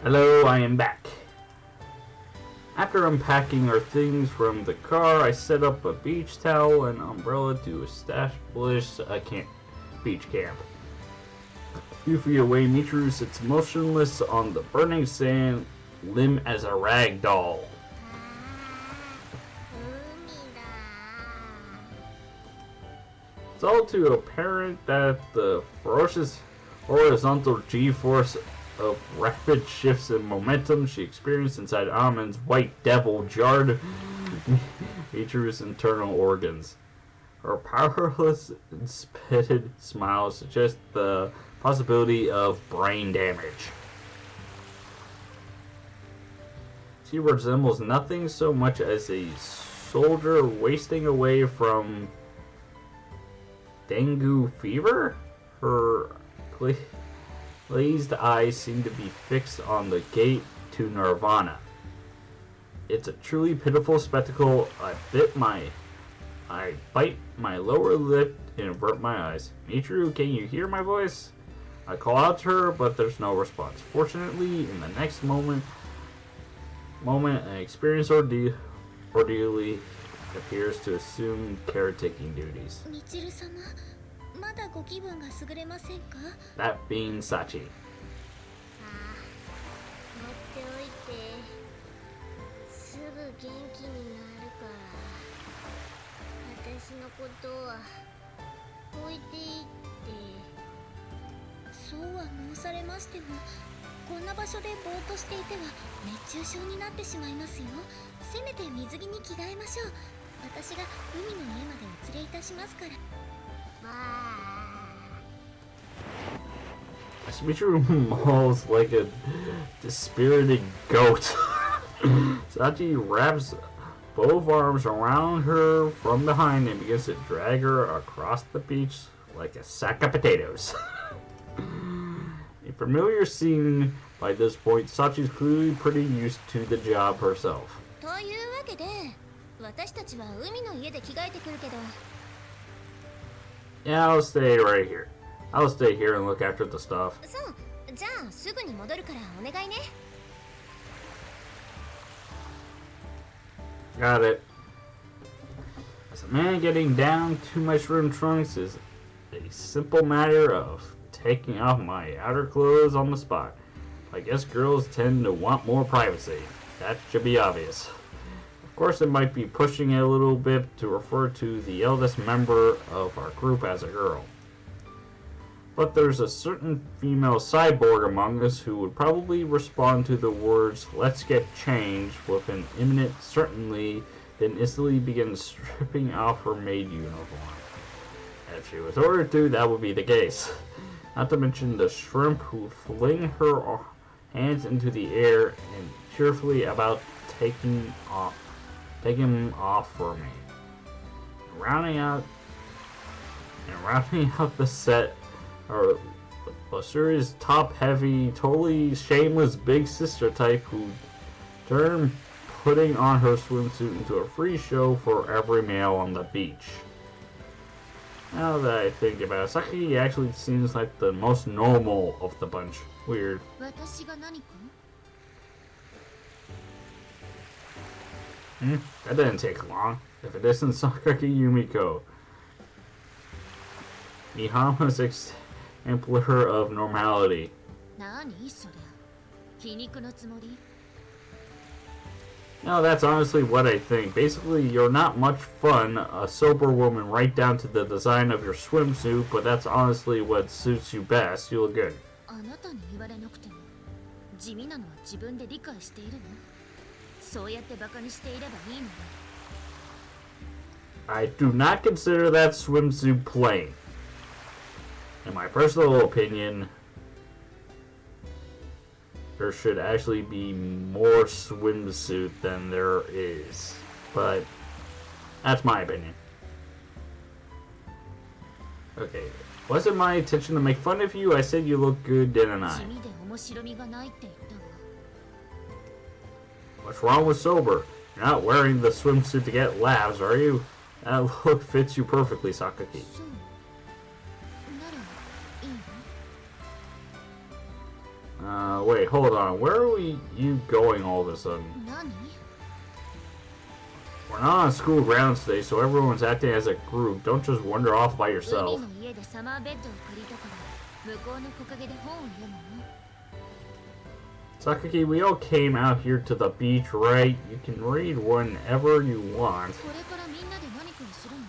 Hello, I am back. After unpacking our things from the car, I set up a beach towel and umbrella to establish a beach camp. A few feet away, Michiru sits motionless on the burning sand, limp as a rag doll. It's all too apparent that the ferocious horizontal G-force of rapid shifts in momentum she experienced inside Amon's white devil jarred Michiru's internal organs. Her powerless, spitted smile suggests the possibility of brain damage. She resembles nothing so much as a soldier wasting away from dengue fever. Her glazed eyes seem to be fixed on the gate to nirvana. It's a truly pitiful spectacle. I bite my lower lip and avert my eyes. Michiru, can you hear my voice? I call out to her, but there's no response. Fortunately, in the next moment, an experienced orderly appears to assume caretaking duties. That being Sachi. こんな場所でぼーっとしていては熱中症になってしまいますよ。せめて水着に着替えましょう。私が海の家までお連れいたしますから。Michiru mauls like a dispirited goat. Sachi wraps both arms around her from behind and begins to drag her across the beach like a sack of potatoes. A familiar scene by this point, Sachi's clearly pretty used to the job herself. Yeah, I'll stay right here. I'll stay here and look after the stuff. Got it. As a man, getting down to my shrimp trunks is a simple matter of taking off my outer clothes on the spot. I guess girls tend to want more privacy. That should be obvious. Of course, it might be pushing it a little bit to refer to the eldest member of our group as a girl. But there's a certain female cyborg among us who would probably respond to the words, "Let's get changed," with an imminent certainty, then instantly begin stripping off her maid uniform. If she was ordered to, that would be the case. Not to mention the shrimp who fling her hands into the air and cheerfully about taking off for me. Rounding out the set are Lasuria's top-heavy, totally shameless big sister type who turned putting on her swimsuit into a free show for every male on the beach. Now that I think about it, Saki actually seems like the most normal of the bunch. Weird. That didn't take long. If it isn't Sakaki Yumiko, Mihama's exemplar of normality. No, that's honestly what I think. Basically, you're not much fun, a sober woman right down to the design of your swimsuit, but that's honestly what suits you best. You look good. I do not consider that swimsuit plain. In my personal opinion, there should actually be more swimsuit than there is. But that's my opinion. Okay, wasn't my intention to make fun of you. I said you look good, didn't I? What's wrong with sober? You're not wearing the swimsuit to get laughs, are you? That look fits you perfectly, Sakaki. wait, hold on. Where are you going all of a sudden? 何？ We're not on school grounds today, so everyone's acting as a group. Don't just wander off by 海 yourself. の家でサマーベッドを借りたから向こうの木陰で本を読むの。 Sakaki, we all came out here to the beach, right? You can read whenever you want. これからみんなで何かをするの？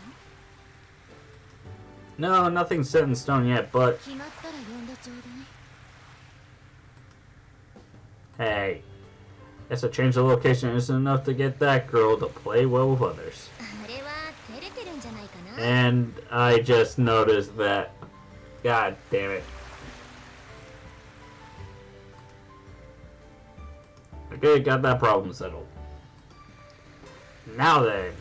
No, nothing's set in stone yet, but 決まったら呼んでちょうだい。 hey, guess a change of location isn't enough to get that girl to play well with others. あれは照れてるんじゃないかな。 And I just noticed that. God damn it. Okay, got that problem settled. Now then,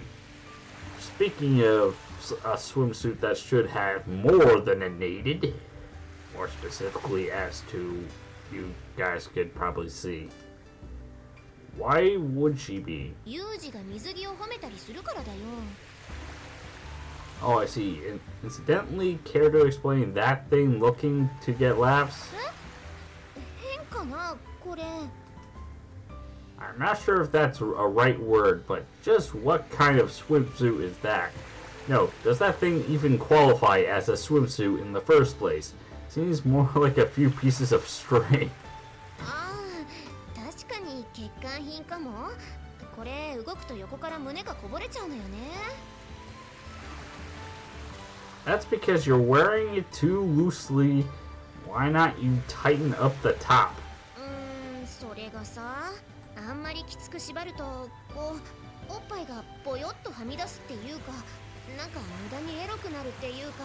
speaking of a swimsuit that should have more than it needed, more specifically as to you guys could probably see, why would she be? ユージが水着を褒めたりするからだよ。 Oh, I see. Incidentally, care to explain that thing looking to get laughs? 変かなこれ。 I'm not sure if that's a right word, but just what kind of swimsuit is that? No, does that thing even qualify as a swimsuit in the first place? Seems more like a few pieces of string. ああ、確かに欠陥品かも。これ動くと横から胸がこぼれちゃうのよね。 That's because you're wearing it too loosely. Why not you tighten up the top? それがさ、あんまりきつく縛るとこうおっぱいがボヨッとはみ出すっていうか、なんか無駄にエロくなるっていうか、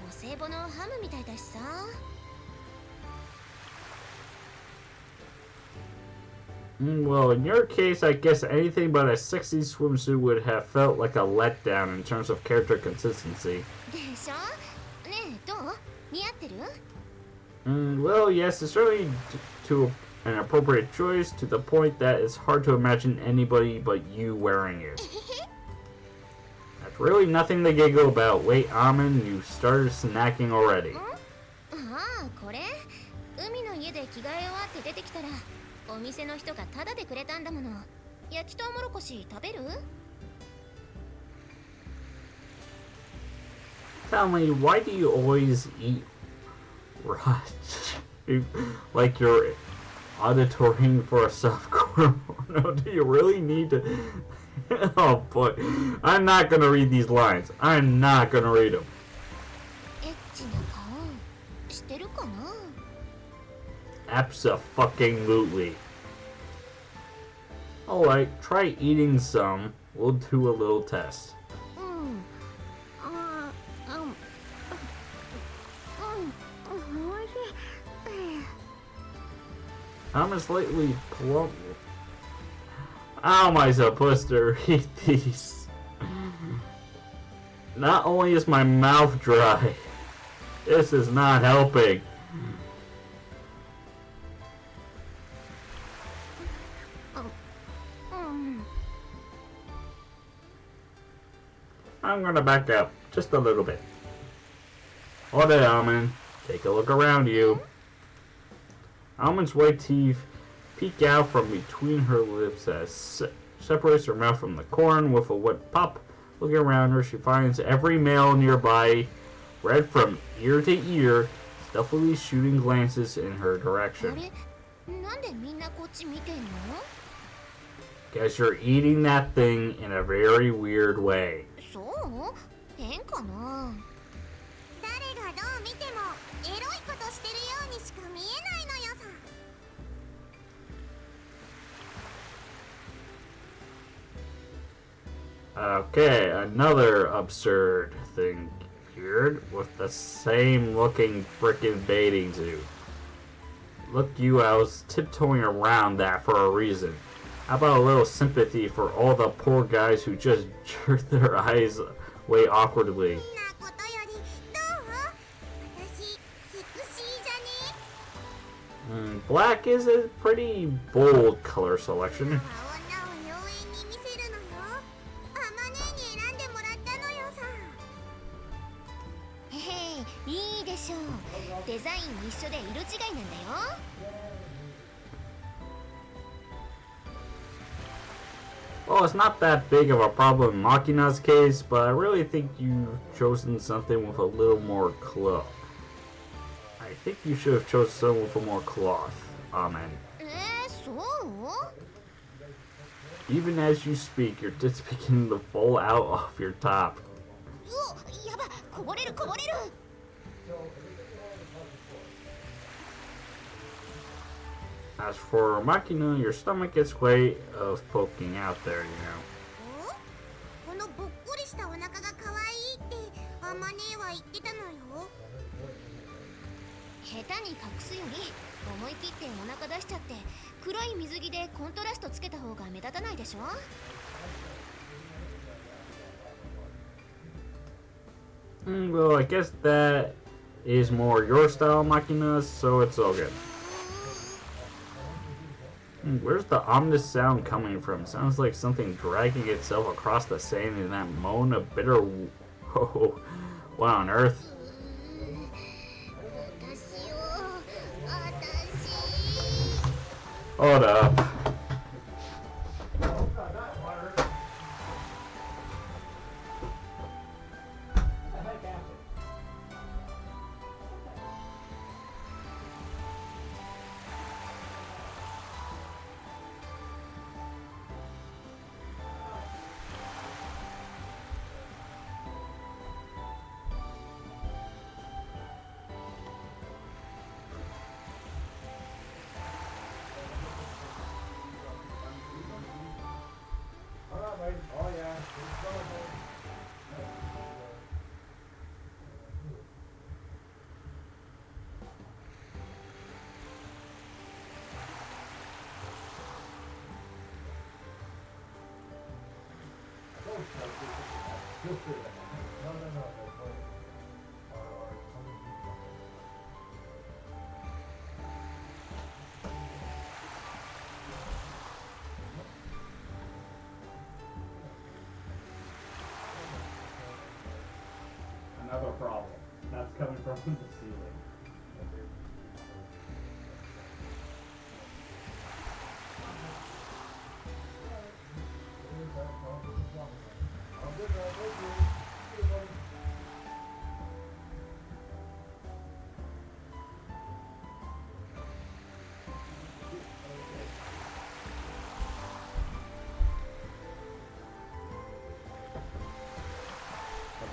お歳暮のハムみたいだしさ。 Well, in your case, I guess anything but a sexy swimsuit would have felt like a letdown in terms of character consistency. でしょ？ねえ、どう？似合ってる？ Well, yes, it's certainly an appropriate choice to the point that it's hard to imagine anybody but you wearing it. That's really nothing to giggle about. Wait, Amin, you started snacking already. ああ、これ？海の家で着替え終わって出てきたら、お店の人がタダでくれたんだもの。焼きとうもろこし食べる？ Tell me, why do you always eat raw? Like you're auditoring for a softcore porno? Do you really need to? Oh boy, I'm not gonna read these lines. I'm not gonna read them. エッチな顔してるかな？ Abso-fucking-lutely. Alright, try eating some. We'll do a little test. I'm slightly plump. How am I supposed to read these? Not only is my mouth dry, this is not helping. I'm gonna back up just a little bit. Hold it, Almond. Take a look around you. Almond's white teeth peek out from between her lips as separates her mouth from the corn. With a wet pop, looking around her, she finds every male nearby, red from ear to ear, stealthily shooting glances in her direction. なんでみんなこっち見てんの？ Guess you're eating that thing in a very weird way. そう？変かな？誰がどう見てもエロいことしてるようにしか見えないのよさ。 Okay, another absurd thing here with the same looking frickin' bathing suit. Look you, I was tiptoeing around that for a reason. How about a little sympathy for all the poor guys who just jerk their eyes away awkwardly? なことよりどう？私セクシーじゃね？ Black is a pretty bold color selection. 女を妖艶に見せるのよ。あまねえに選んでもらったのよさ。へへ、いいでしょう。デザイン一緒で色違いなんだよ。Well, it's not that big of a problem in Makina's case, but I really think you've chosen something with a little more cloth. I think you should have chosen something with a more cloth. Amen. そう？ Even as you speak, your tits begin to fall out of your top. うお、やば、こぼれるこぼれる。 As for Makina, your stomach gets way of poking out there, you know. このぼっこりしたお腹が可愛いってあまねえは言ってたのよ。下手に隠すより思い切ってお腹出しちゃって黒い水着でコントラストつけた方が目立たないでしょ。 Well, I guess that is more your style, Makina, so it's all good. Where's the ominous sound coming from? Sounds like something dragging itself across the sand in that moan of bitter... Whoa, what on earth? 私を、私。 Hold up. Another problem. That's coming from the ceiling.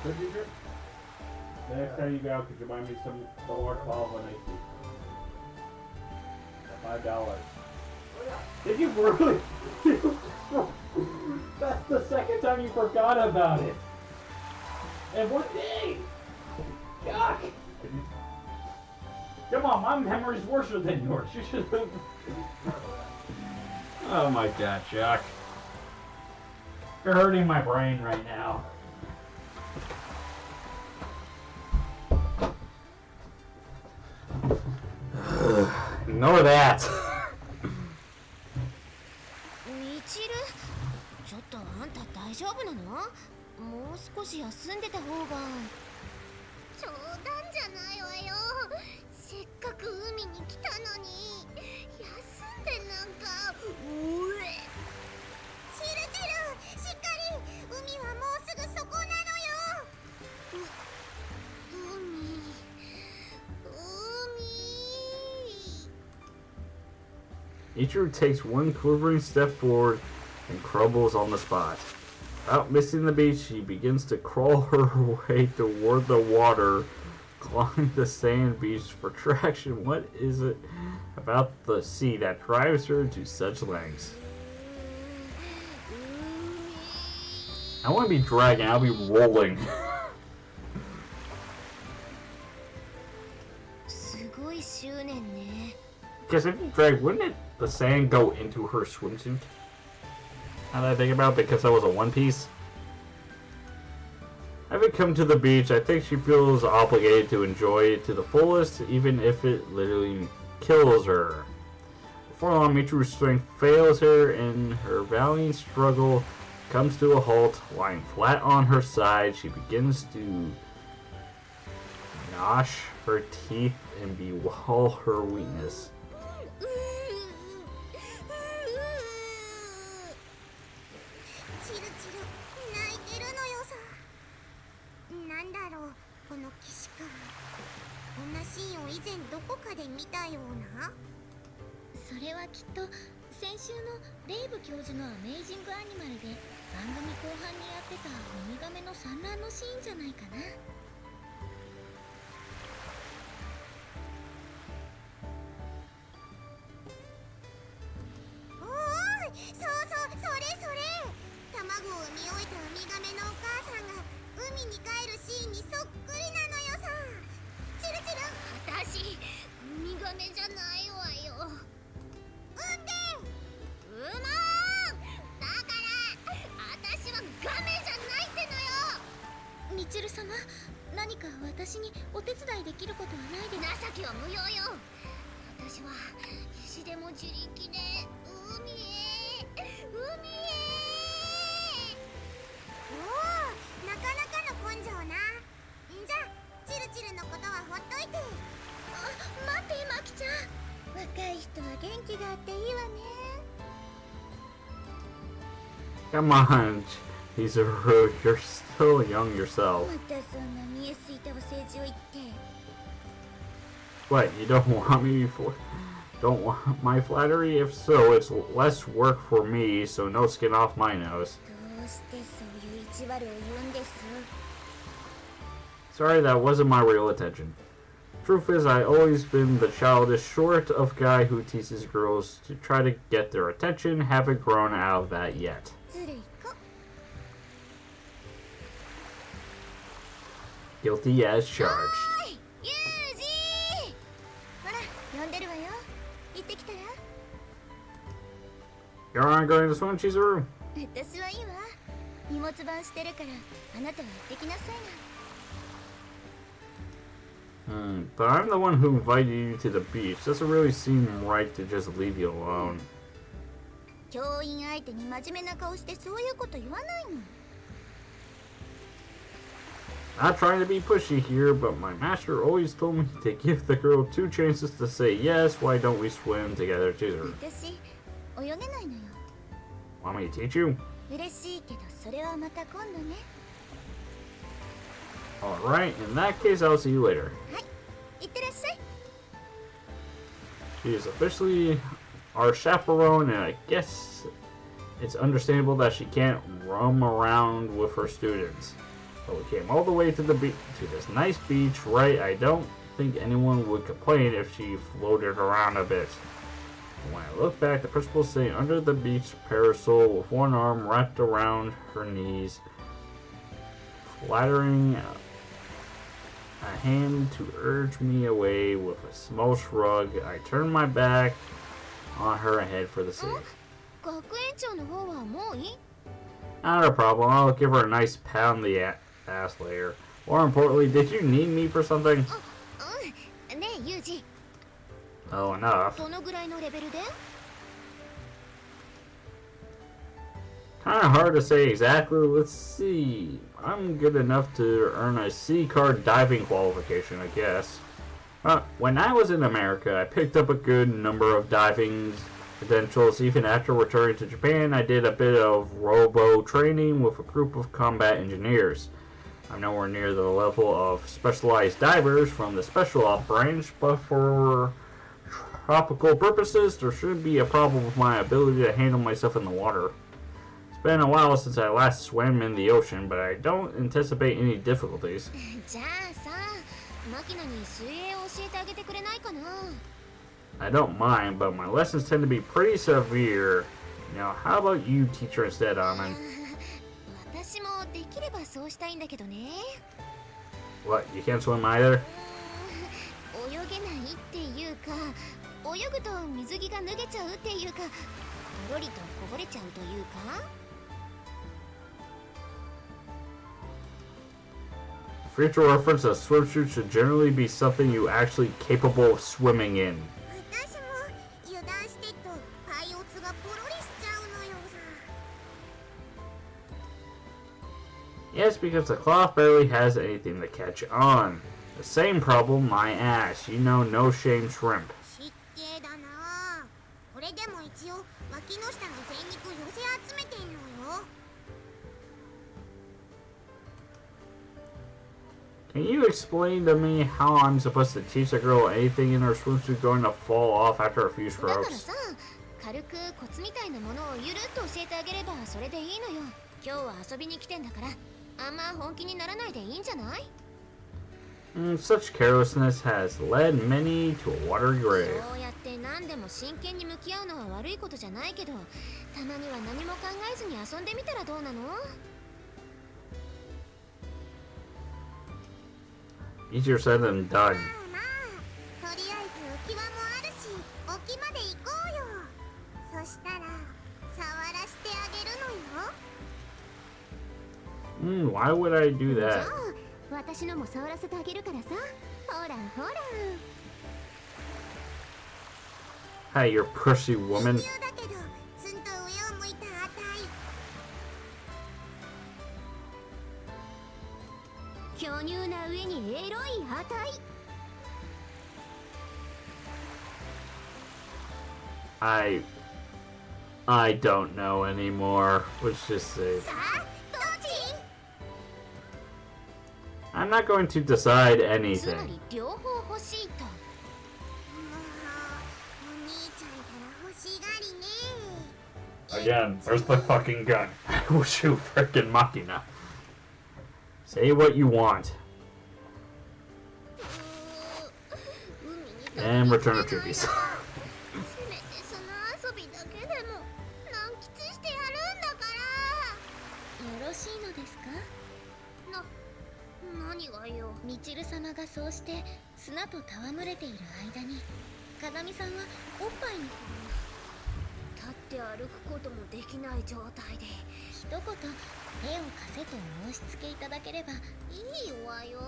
Could you drink? The next time you go out, could you buy me the large bottle of an $5. Did you really? That's the second time you forgot about it. And what day? Yuck! Come on, my memory's worse than yours. You should have... Oh my god, Chuck. You're hurting my brain right now. Ignore that. みちる、ちょっとあんた大丈夫なの？もう少し休んでた方が。冗談じゃないわよ。せっかく海に来たのに休んでなんか。おえ。チルチル、しっかり。海はもうすぐそこなのよ。Ichiro takes one quivering step forward and crumbles on the spot. Without missing the beach, she begins to crawl her way toward the water, clawing the sand beach for traction. What is it about the sea that drives her to such lengths? I want to be dragging, I'll be rolling. すごい執念ね。 Because if you drag, wouldn't the sand go into her swimsuit? Now that I think about it, because that was a one piece. Having come to the beach, I think she feels obligated to enjoy it to the fullest, even if it literally kills her. Before long, Michiru's strength fails her, and her valiant struggle comes to a halt. Lying flat on her side, she begins to gnash her teeth and bewail her weakness. 見たような。それはきっと先週のレイブ教授のアメイジングアニマルで番組後半にやってたウミガメの産卵のシーンじゃないかな。おお、そうそう、それそれ。卵を産み終えたウミガメのお母さんが海に帰るシーンにそっくりなのよさ。チルチル、私ウミガメじゃないわよ。産んで。うまーん。だから私はガメじゃないってのよ。みちる様、何か私にお手伝いできることはないで。情けは無用よ。私は必死でも自力で海へ。おお、なかなかの根性な。じゃあチルチルのことはほっといて。待ってマキちゃん、若い人は元気があっていいわね。Come on, Chizuru, you're still young yourself. またそんな見えすいたお世辞を言って。 What, you don't want me don't want my flattery? If so, it's less work for me, so no skin off my nose. どうしてそういう意地悪を言うんです？ Sorry, that wasn't my real intention. Truth is, I always been the childish sort of guy who teases girls to try to get their attention. Haven't grown out of that yet. ずるい子。 Guilty as charged. おい、ユージー。ほら、呼んでるわよ。行ってきたら。 You aren't going to swim, Chizuru? 私はいいわ。荷物番してるから、あなたは行ってきなさいな。 But I'm the one who invited you to the beach. Doesn't really seem right to just leave you alone. 教員相手に真面目な顔してそういうこと言わないの。 Not trying to be pushy here, but my master always told me to give the girl 2 chances to say yes. Why don't we swim together, Chizuru? 私、泳げないのよ。 Want me to teach you? 嬉しいけど、それはまた今度ね。 Alright, in that case, I'll see you later. はい、行ってらっしゃい。 She is officially our chaperone, and I guess it's understandable that she can't roam around with her students. But we came all the way to this nice beach, right? I don't think anyone would complain if she floated around a bit. And when I look back, the principal's sitting under the beach parasol with one arm wrapped around her knees, flattering a hand to urge me away with a small shrug. I turned my back on her and head for the sea. 学園長の方はもういい？ Not a problem. I'll give her a nice pat on the ass later. More importantly, did you need me for something? うん。ねえ、ユージ。 Oh, enough. どのぐらいのレベルで？ Kind of hard to say exactly. Let's see. I'm good enough to earn a C card diving qualification, I guess. When I was in America, I picked up a good number of diving credentials. Even after returning to Japan, I did a bit of robo training with a group of combat engineers. I'm nowhere near the level of specialized divers from the special op branch, but for tropical purposes, there shouldn't be a problem with my ability to handle myself in the water. It's been a while since I last swam in the ocean, but I don't anticipate any difficulties. じゃあさ、マキナに水泳を教えてあげてくれないかな？ I don't mind, but my lessons tend to be pretty severe. Now, how about you teach her instead, Amen? 私もできればそうしたいんだけどね。 What, you can't swim either? 泳げないっていうか、泳ぐと水着が脱げちゃうっていうか、ポロリとこぼれちゃうというか。 Future reference, a swimsuit should generally be something you actually capable of swimming in. 私も油断してとパイオツがポロリしちゃうのよさ。 Yes, because the cloth barely has anything to catch on. The same problem, my ass. You know, no shame shrimp. 失敬だな。これでも一応脇の下の全肉寄せ集めてんのよ。Can you explain to me how I'm supposed to teach a girl anything in her swimsuit going to fall off after a few だから strokes? さ、軽くコツみたいなものをゆるっと教えてあげればそれでいいのよ。今日は遊びに来てんだから、あんま本気にならないでいいんじゃない？ Such carelessness has led many to a watery grave. そうやって何でも真剣に向き合うのは悪いことじゃないけど、たまには何も考えずに遊んでみたらどうなの？Easier said than まあ done. まあ、とりあえず浮き輪もあるし沖まで行こうよ。そしたら触らせてあげるのよ。 Why would I do じゃ that? あ私のも触らせてあげるからさ。ほらほら。 Hey, you prissy woman. 急だけどずんと上を向いたあたい。巨乳な上にエロい値。 I don't know anymore. Let's just say さあどっち？ I'm not going to decide つま anything. り両方欲しいと。もうお兄ちゃんから欲しがりね。 Again, where's the fucking gun? I will shoot frickin' Machina. Say what you want 海に and 飛び return に of 来てない tributes. せめてその遊びだけでも満喫してやるんだから。よろしいのですか？何がよ。みちる様がそうして砂と戯れている間に、風見さんはおっぱいに立って歩くこともできない状態で。一言手を貸せと申し付けいただければ。いいわよ。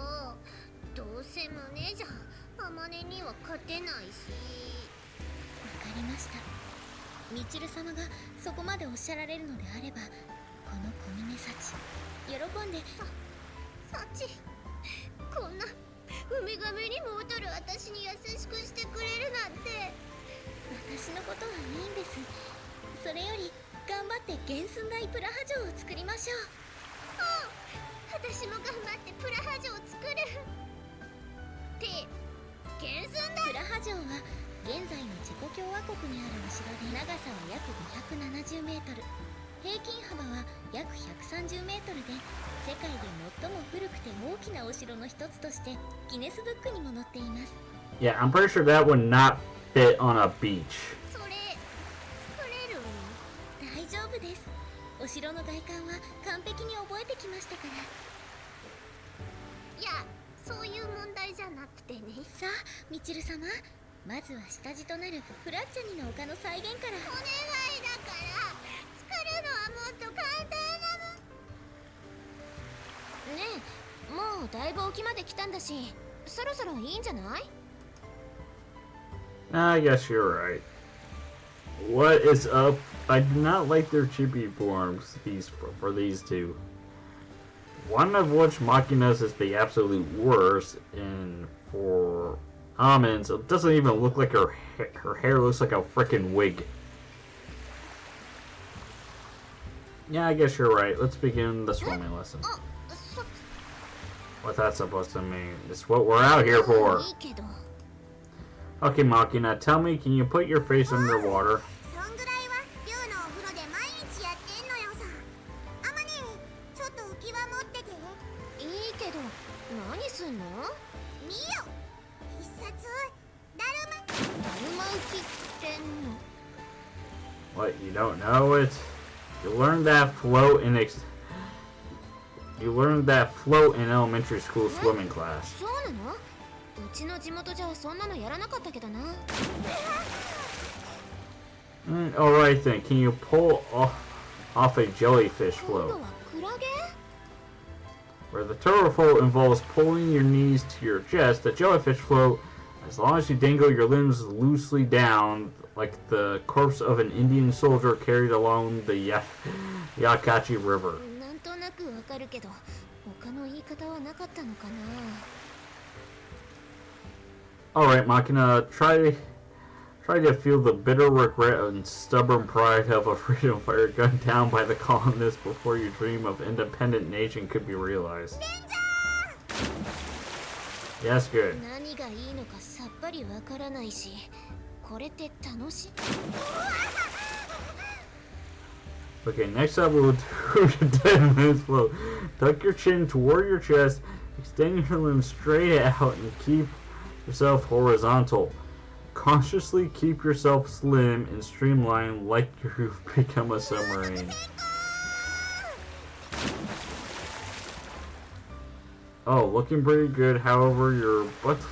どうせ胸じゃあまねには勝てないし。わかりました。みちる様がそこまでおっしゃられるのであれば、この小峰幸喜んで。サチ、こんなウミガメにも劣る私に優しくしてくれるなんて。私のことはいいんです。それより頑張って原寸大プラハ城を作りましょう。私も頑張ってプラハ城を作る。って原寸だ。プラハ城は現在のチェコ共和国にあるお城で、長さは約570メートル、平均幅は約130メートルで、世界で最も古くて大きなお城の一つとしてギネスブックにも載っています。 Yeah, I'm pretty sure that would not fit on a beach. それ作れる？大丈夫です。お城の外観は完璧に覚えてきましたから。いや、そういう問題じゃなくてね。さあ、みちる様、まずは下地となるフラッチャニの丘の再現から。お願いだから作るのはもっと簡単なの。ねえ、もうだいぶ沖まで来たんだし、そろそろいいんじゃない？ I guess you're right. What is up? I do not like their chibi forms for these two. One of which Machina's is the absolute worst, and for Amin's, it doesn't even look like her hair looks like a freaking wig. Yeah, I guess you're right. Let's begin the swimming lesson. そ What's that supposed to mean? It's what we're out here for. いいけど。 Okay, Machina, tell me, can you put your face underwater? そんぐらいは寮のお風呂で毎日やってんのよさ。あまね、ちょっと浮き輪持ってて。いいけど、何すんの？見よ、必殺だるま。だるま浮きってんの？ What, you don't know it? You learned that float in elementary school swimming class. そうなの？うちの地元じゃそんなのやらなかったけどな。Alright then, can you pull off a jellyfish 今度 float? はクラゲ？ Where the turtle float involves pulling your knees to your chest, the jellyfish float, as long as you dangle your limbs loosely down, like the corpse of an Indian soldier carried along the Yakachi River. なんとなくわかるけど、他の言い方はなかったのかな。 Alright, Machina, try to feel the bitter regret and stubborn pride of a freedom fighter gunned down by the colonists before your dream of independent nation could be realized. レンジャー Yes, good. 何がいいのかさっぱりわからないし、これって楽しい。 Okay, next up we'll do the 10 minutes float. Tuck your chin toward your chest, extend your limbs straight out, and keep yourself horizontal. Consciously keep yourself slim and streamlined like you've become a submarine. Oh, looking pretty good, however, your butt's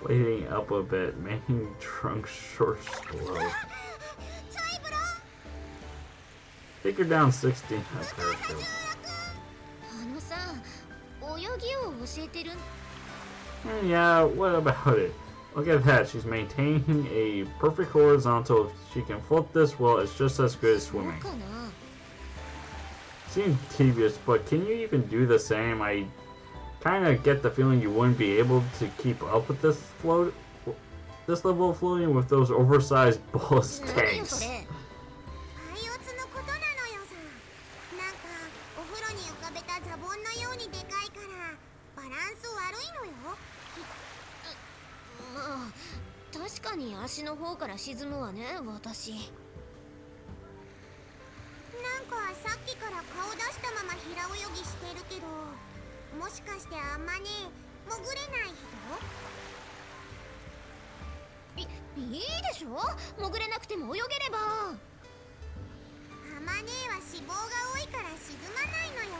flating up a bit, making trunk short slow. Take her down 16. That's perfect. あのさ、泳ぎを教えてる。 Yeah, what about it? Look at that, she's maintaining a perfect horizontal. If she can float this well, it's just as good as そう swimming. かな。 Seems tedious, but can you even do the same? I kind of get the feeling you wouldn't be able to keep up with this level of floating with those oversized ballast 何よ tanks. それ。パイオツのことなのよさ。なんかお風呂に浮かべたザボンのようにでかいからバランス悪いのよ。まあ確かに足の方から沈むわね、私。なんかさっきから顔出したまま平泳ぎしてるけど、もしかしてあんまね潜れない人？いいでしょ、潜れなくても泳げれば。あまねは脂肪が多いから沈まないのよ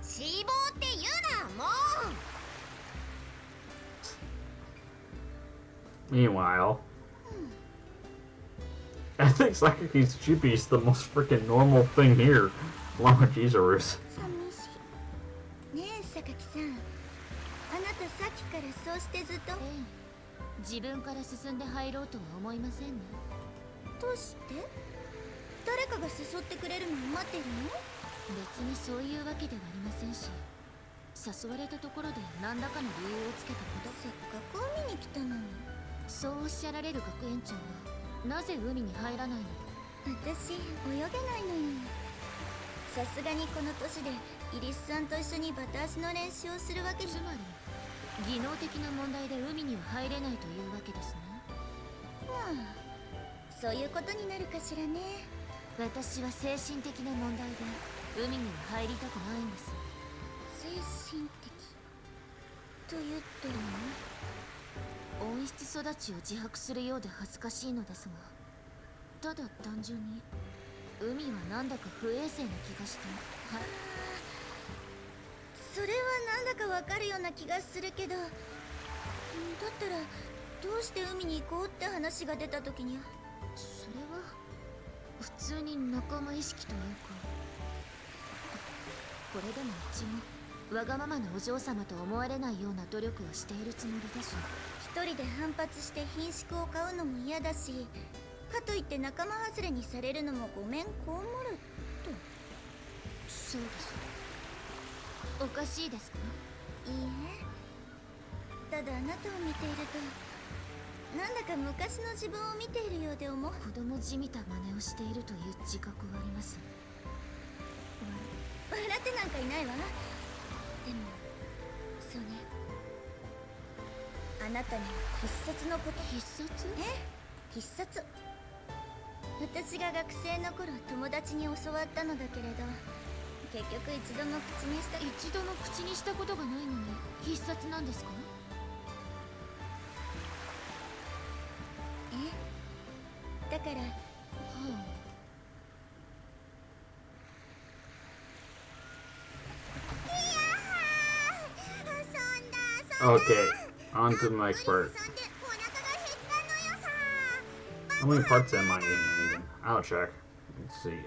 さ。脂肪って言うな、もう。 Meanwhile, I think Sakaki's Chibi is the most freaking normal thing here, along with Chizurus. 寂しい。ねえ榊さん、あなたさっきからそうしてずっと。自分から進んで入ろうとは思いませんね。どうして？誰かが誘ってくれるのを待ってるの？別にそういうわけではありませんし、誘われたところで何らかの理由をつけたこと。せっかく海に来たのに。そうおっしゃられる学園長はなぜ海に入らないの？私泳げないのよ。さすがにこの年でイリスさんと一緒にバタ足の練習をするわけに。つまり技能的な問題で海には入れないというわけですね。まあそういうことになるかしらね。私は精神的な問題で海には入りたくないんです。精神的と言ってるの？温室育ちを自白するようで恥ずかしいのですが、ただ単純に海はなんだか不衛生な気がして。はい。それはなんだかわかるような気がするけど、だったらどうして海に行こうって話が出た時には。それは普通に仲間意識というか、これでもうちもわがままなお嬢様と思われないような努力はしているつもりです。一人で反発して品種を買うのも嫌だし、かといって仲間外れにされるのもごめんこうもると。そうです。おかしいですか？いいえ、ただあなたを見ているとなんだか昔の自分を見ているようで思う。子供じみた真似をしているという自覚はあります。笑ってなんかいないわ。でもそうね、あなたには必殺のこと。必殺？必殺。私が学生の頃友達に教わったのだけれど、結局一度も口にしたことがないのに必殺なんですか？だから、Okay, on to the next part. How many parts am I in even? I'll check. Let's see.